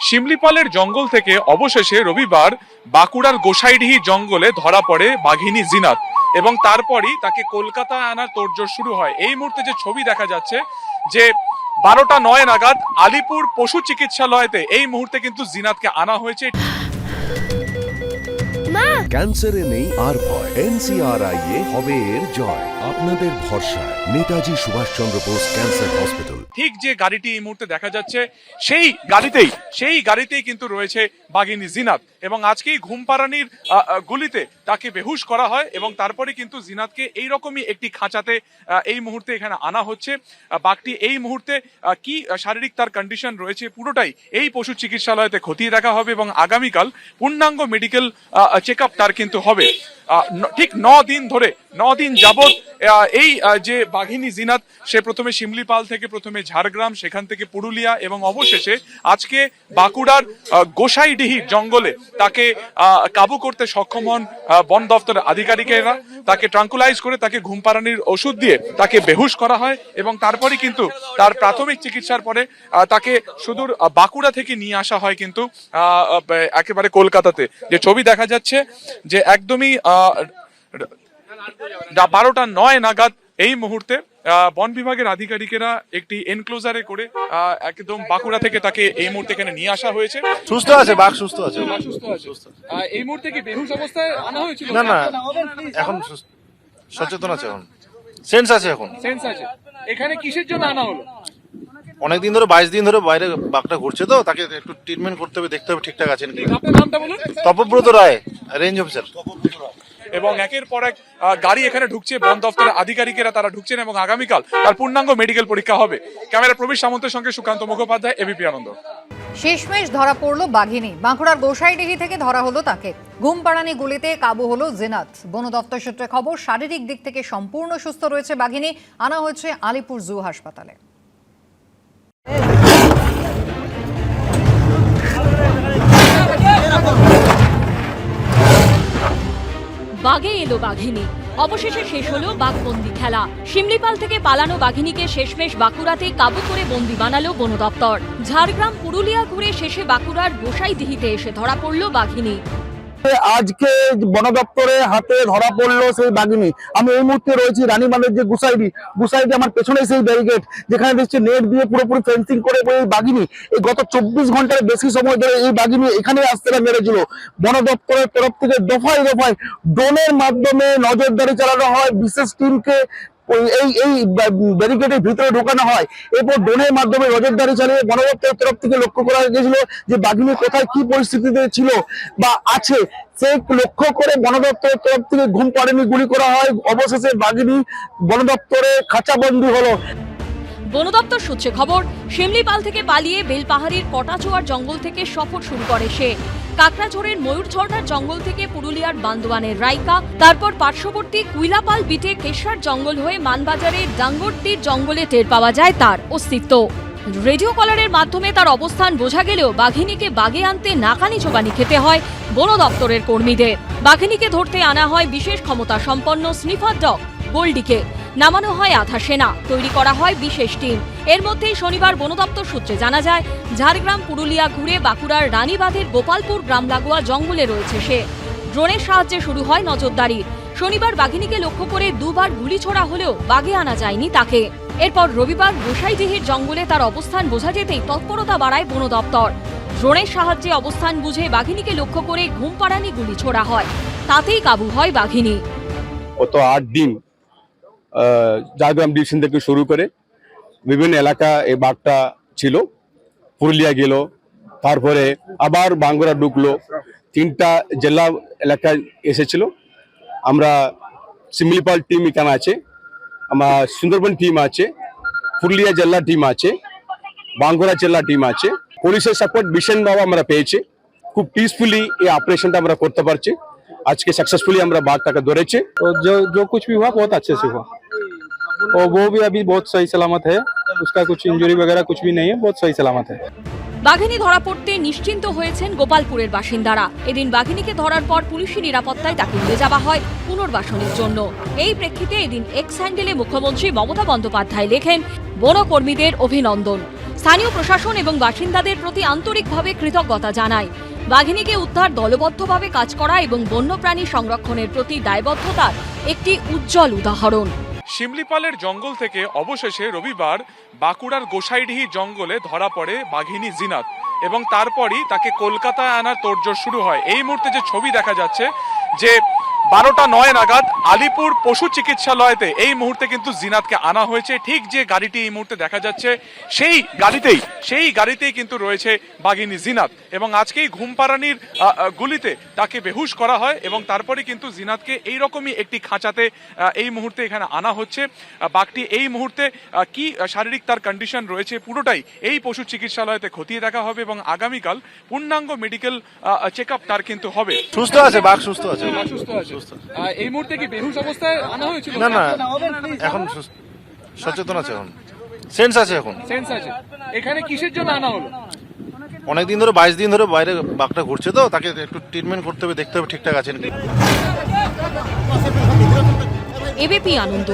শিমলিপালের জঙ্গল থেকে অবশেষে রবিবার বাঁকুড়ার গোসাইডিহি জঙ্গলে ধরা পড়ে বাঘিনী জিনাত এবং তারপরই তাকে কলকাতায় আনার তোড়জোড় শুরু হয়। এই মুহূর্তে যে ছবি দেখা যাচ্ছে যে 12:09 নাগাদ আলিপুর পশু চিকিৎসালয়তে এই মুহূর্তে কিন্তু জিনাতকে আনা হয়েছে। ক্যান্সারে নেই আর ভয়, NCRI হবে এর জয়। আপনাদের ভরসা নেতাজি সুভাষচন্দ্র বোস ক্যান্সার হসপিটাল। ঠিক যে গাড়িটি এই মুহূর্তে দেখা যাচ্ছে সেই গাড়িতেই কিন্তু রয়েছে বাঘিনী জিনাত এবং আজকেই ঘুমপাড়ানির গুলিতে তাকে বেহুশ করা হয় এবং তারপরে কিন্তু জিনাতকে এইরকমই একটি খাঁচাতে এই মুহূর্তে এখানে আনা হচ্ছে। বাঘটি এই মুহূর্তে কি শারীরিক তার কন্ডিশন রয়েছে পুরোটাই এই পশু চিকিৎসালয়তে খতিয়ে দেখা হবে এবং আগামীকাল পূর্ণাঙ্গ মেডিকেল চেক আপ তার কিন্তু হবে। ঠিক 9 দিন যাবৎ এই যে বাঘিনী জিনাত সে প্রথমে শিমলিপাল থেকে প্রথমে ঝাড়গ্রাম, সেখান থেকে পুরুলিয়া এবং অবশেষে আজকে বাঁকুড়ার গোসাইডিহি জঙ্গলে তাকে কাবু করতে সক্ষম হন বন দপ্তরের আধিকারিকেরা। তাকে ট্রাঙ্কুলাইজ করে তাকে ঘুম পাড়ানির ওষুধ দিয়ে তাকে বেহুশ করা হয় এবং তারপরে কিন্তু তার প্রাথমিক চিকিৎসার পরে তাকে সুদূর বাঁকুড়া থেকে নিয়ে আসা হয় কিন্তু একেবারে কলকাতাতে। যে ছবি দেখা যাচ্ছে যে একদমই 12:09 নাগাদ এই মুহূর্তে বন বিভাগের আধিকারিকেরা একটি এনক্লোজারে করে একদম বাঁকুড়া থেকে তাকে এই মুহূর্তে এখানে নিয়ে আসা হয়েছে। সুস্থ আছে, বাঘ সুস্থ আছে। এই মুহূর্তে কি বেহুশ অবস্থায় আনা হয়েছিল? না না, এখন সচেতন আছে, এখন সেন্স আছে, এখন সেন্স আছে। এখানে কিসের জন্য আনা হলো? অনেকদিন ধরে 22 দিন ধরে বাইরে বাঘটা ঘুরছে, তো তাকে একটু ট্রিটমেন্ট করতে হবে, দেখতে হবে ঠিকঠাক আছেন কি। আপনার নামটা বলুন। তপব্রত রায়, রেঞ্জ অফিসার। এবং একের পর এক গাড়ি এখানে ঢুকছে, বন দপ্তরের আধিকারিকেরা তারা ঢুকছেন এবং আগামীকাল তার পূর্ণাঙ্গ মেডিকেল পরীক্ষা হবে। ক্যামেরা প্রবীর সামন্তের সঙ্গে সুকান্ত মুখোপাধ্যায়, এবিপি আনন্দ। শেষমেশ ধরা পড়ল বাঘিনী। বাঁকুড়ার গোসাইডিহি থেকে ধরা হলো তাকে। ঘুমপাড়ানি গুলিতে কাবু হলো জিনাত। বন দপ্তর সূত্রে খবর, শারীরিক দিক থেকে সম্পূর্ণ সুস্থ রয়েছে বাঘিনী। আনা হয়েছে আলিপুর জু হাসপাতালে। বাঘে এলো বাঘিনী। অবশেষে শেষ হলো বাঘবন্দি খেলা। শিমলিপাল থেকে পালানো বাঘিনীকে শেষমেশ বাঁকুড়াতে কাবু করে বন্দি বানালো বন দপ্তর। ঝাড়গ্রাম পুরুলিয়া ঘুরে শেষে বাঁকুড়ার গোসাইডিহিতে এসে ধরা পড়ল বাঘিনী। আজকে বন দপ্তরে হাতে ধরা পড়লো সেই বাঘিনী। আমি এই মুহূর্তে রয়েছি রানীমানের যে গুসাইডি আমার পেছনে সেই ব্যারিকেড, যেখানে দেখছি নেট দিয়ে পুরোপুরি ফেন্সিং করে এই বাঘিনী এই গত 24 ঘন্টার বেশি সময় ধরে এই বাঘিনী এখানে আসতে মেরেছিল। বন দপ্তরের তরফ থেকে দফায় দফায় ড্রোনের মাধ্যমে নজরদারি চালানো হয়, বিশেষ টিমকে এই ব্যারিকেডের ভিতরে ঢোকানো হয়। এরপর ড্রোনের মাধ্যমে নজরদারি চালিয়ে বন দপ্তরের তরফ থেকে লক্ষ্য করা গেছিল যে বাঘিনী কোথায় কি পরিস্থিতিতে ছিল বা আছে, সেই লক্ষ্য করে বন দপ্তরের তরফ থেকে ঘুম পাড়ানি গুলি করা হয়। অবশেষে বাঘিনী বন দপ্তরে খাঁচাবন্দি হলো। বন দপ্তর সূত্রে খবর, শিমলিপাল থেকে পালিয়ে বেলপাহাড়ির কটাচোয়ার জঙ্গল থেকে সফর শুরু করে সে। কাকড়াঝোড়ের ময়ূরঝর্ণার জঙ্গল থেকে পুরুলিয়ার বান্দোয়ানের রাইকা, তারপর পার্শ্ববর্তী কুইলাপাল বিটে কেশার জঙ্গল হয়ে মানবাজারের ডাঙ্গরটির জঙ্গলে টের পাওয়া যায় তার অস্তিত্ব। রেডিও কলারের মাধ্যমে তার অবস্থান বোঝা গেলেও বাঘিনীকে বাগে আনতে নাকানি চোবানি খেতে হয় বন দপ্তরের কর্মীদের। বাঘিনীকে ধরতে আনা হয় বিশেষ ক্ষমতা সম্পন্ন স্নিফার ডগ গোল্ডিকে। নামানো হয় আধা সেনা, তৈরি করা হয় বিশেষ টিম। এর মধ্যেই শনিবার বন দপ্তর সূত্রে জানা যায়, ঝাড়গ্রাম পুরুলিয়া ঘুরে বাঁকুড়ার রানীবাঁধের গোপালপুর গ্রাম লাগোয়া জঙ্গলে রয়েছে সে। ড্রোনের সাহায্যে শুরু হয় নজরদারি। শনিবার বাঘিনীকে লক্ষ্য করে দুবার গুলি ছোড়া হলেও বাগে আনা যায়নি তাকে। এরপর রবিবার গোসাইডিহির জঙ্গলে তার অবস্থান বোঝা যেতেই তৎপরতা বাড়ায় বন দপ্তর। ড্রোনের সাহায্যে অবস্থান বুঝে বাঘিনীকে লক্ষ্য করে ঘুমপাড়ানি গুলি ছোড়া হয়, তাতেই কাবু হয় বাঘিনী। গত 8 দিন ঝাড়গ্রাম ডিভিশন থেকে শুরু করে বিভিন্ন এলাকা এই বাঘটা ছিল। পুরুলিয়া গেল, তারপরে আবার বাঁকুড়া ঢুকলো, 3টা জেলা এলাকায় এসেছিল। আমরা শিমলিপাল টিম এখানে আছে, আমার সুন্দরবন টিম আছে, পুরুলিয়া জেলা টিম আছে, বাঁকুড়া জেলা টিম আছে। পুলিশের সাপোর্ট ভীষণভাবে আমরা পেয়েছি। খুব পিসফুলি এই অপারেশনটা আমরা করতে পারছি। आज के सक्सेसफुली हमरा बाघ तक धरे। तो जो कुछ भी हुआ बहुत अच्छे से हुआ और वो भी अभी बहुत सही सलामत है, उसका कुछ इंजरी वगैरह कुछ भी नहीं है, बहुत सही सलामत है। বাঘিনী ধরা পড়তে নিশ্চিন্ত হয়েছেন গোপালপুরের বাসিন্দারা। এদিন বাঘিনীকে ধরার পর পুলিশি নিরাপত্তায় তাকে নিয়ে যাওয়া হয় পুনর্বাসনের জন্য। এই প্রেক্ষিতে এদিন এক্স হ্যান্ডেলে মুখ্যমন্ত্রী মমতা বন্দ্যোপাধ্যায় লেখেন, বনকর্মীদের অভিনন্দন। স্থানীয় প্রশাসন এবং বাসিন্দাদের প্রতি আন্তরিকভাবে কৃতজ্ঞতা জানায়। বাঘিনীকে উদ্ধার দলবদ্ধভাবে কাজ করা এবং বন্যপ্রাণী সংরক্ষণের প্রতি দায়বদ্ধতার একটি উজ্জ্বল উদাহরণ। শিমলিপালের জঙ্গল থেকে অবশেষে রবিবার বাঁকুড়ার গোসাইডিহি জঙ্গলে ধরা পড়ে বাঘিনী জিনাত এবং তারপরই তাকে কলকাতায় আনার তোড়জোড় শুরু হয়। এই মুহূর্তে যে ছবি দেখা যাচ্ছে যে 12:09 নাগাদ আলিপুর পশু চিকিৎসালয়তে এই মুহূর্তে কিন্তু জিনাতকে আনা হয়েছে। ঠিক যে গাড়িটি এই মুহূর্তে দেখা যাচ্ছে সেই গাড়িতেই কিন্তু রয়েছে বাঘিনী জিনাত এবং আজকেই ঘুমপাড়ানির গুলিতে তাকে বেহুশ করা হয় এবং তারপরে কিন্তু জিনাতকে এইরকমই একটি খাঁচাতে এই মুহূর্তে এখানে আনা হচ্ছে। বাঘটি এই মুহূর্তে কি শারীরিক তার কন্ডিশন রয়েছে পুরোটাই এই পশু চিকিৎসালয়তে খতিয়ে দেখা হবে এবং আগামীকাল পূর্ণাঙ্গ মেডিকেল চেক আপ তার কিন্তু হবে। সুস্থ আছে, বাঘ সুস্থ আছে। এই মুহূর্তে কি বেহুশ অবস্থায় আনা হয়েছিল? না না, এখন সচেতন আছে, এখন সেন্স আছে, এখন সেন্স আছে। এখানে কিসের জন্য আনা হলো? অনেকদিন ধরে 22 দিন ধরে বাইরে বাঘটা ঘুরছে তো তাকে একটু ট্রিটমেন্ট করতে হবে, দেখতে হবে ঠিকঠাক আছে নাকি। এবিপি আনন্দ।